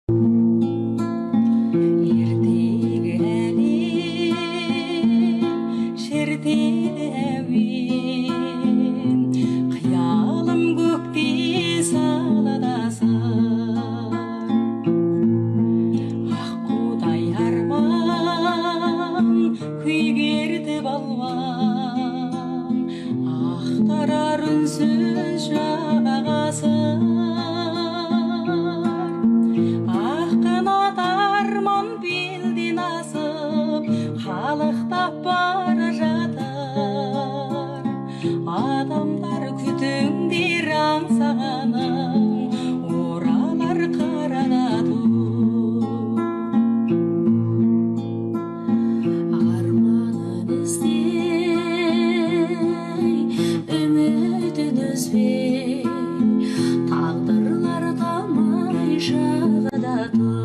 Ертегі әлем шертеді әуен, қиялым көкте салада сар. Аққудай арман күйгерді балуан, ақтарар үнсіз жабағасы. Қалықтап бара жатыр, адамдар күтіңдер аңсағаның, оралар қарада тұр. Арманын іздей, үмітін үзбей, тағдырлар талмай жағада тұр.